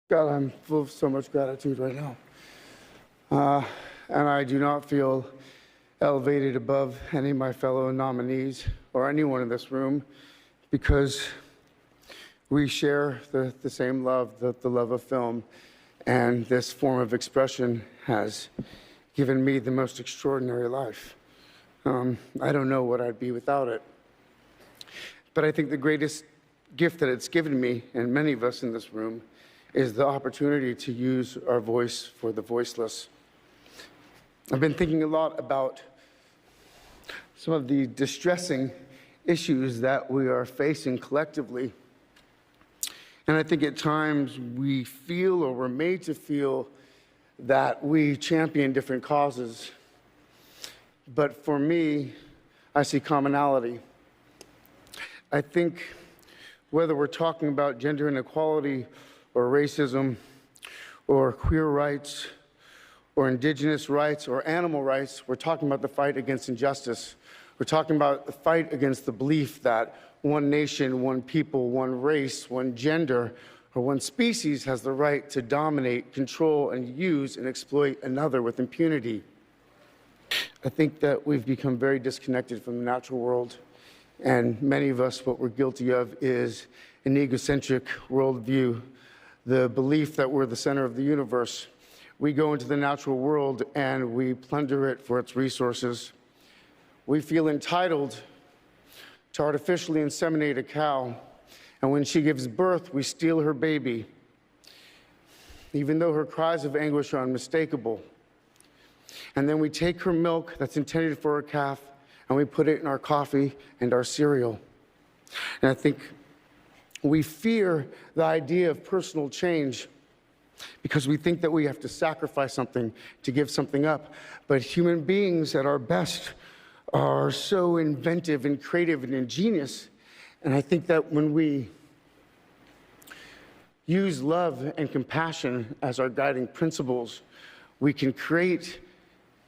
God, I'm full of so much gratitude right now. And I do not feel elevated above any of my fellow nominees or anyone in this room because we share the same love, the love of film. And this form of expression has given me the most extraordinary life. I don't know what I'd be without it. But I think the greatest gift that it's given me, and many of us in this room, is the opportunity to use our voice for the voiceless. I've been thinking a lot about some of the distressing issues that we are facing collectively. And I think at times we feel, or we're made to feel, that we champion different causes. But for me, I see commonality. I think whether we're talking about gender inequality or racism or queer rights or indigenous rights or animal rights, we're talking about the fight against injustice. We're talking about the fight against the belief that one nation, one people, one race, one gender, or one species has the right to dominate, control, and use and exploit another with impunity. I think that we've become very disconnected from the natural world, and many of us, what we're guilty of is an egocentric worldview, the belief that we're the center of the universe. We go into the natural world and we plunder it for its resources. We feel entitled to artificially inseminate a cow, and when she gives birth, we steal her baby, even though her cries of anguish are unmistakable. And then we take her milk that's intended for her calf, and we put it in our coffee and our cereal. And I think we fear the idea of personal change because we think that we have to sacrifice something to give something up. But human beings at our best are so inventive and creative and ingenious. And I think that when we use love and compassion as our guiding principles, we can create,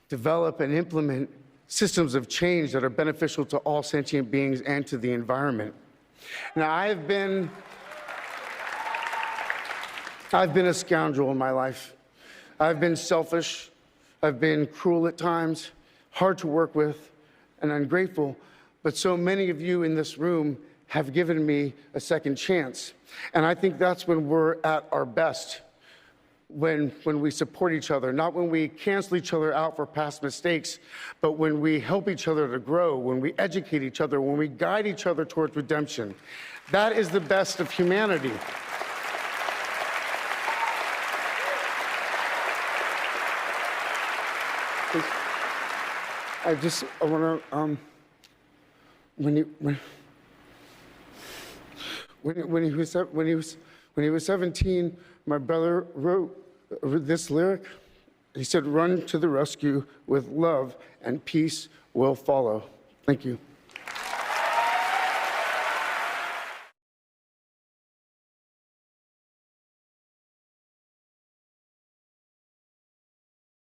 develop, and implement systems of change that are beneficial to all sentient beings and to the environment. Now, I've been a scoundrel in my life. I've been selfish. I've been cruel at times, hard to work with, and ungrateful. But so many of you in this room have given me a second chance. And I think that's when we're at our best. When we support each other, not when we cancel each other out for past mistakes, but when we help each other to grow, when we educate each other, when we guide each other towards redemption. That is the best of humanity. I want to, when he was 17, my brother wrote this lyric. He said, "Run to the rescue with love and peace will follow." Thank you.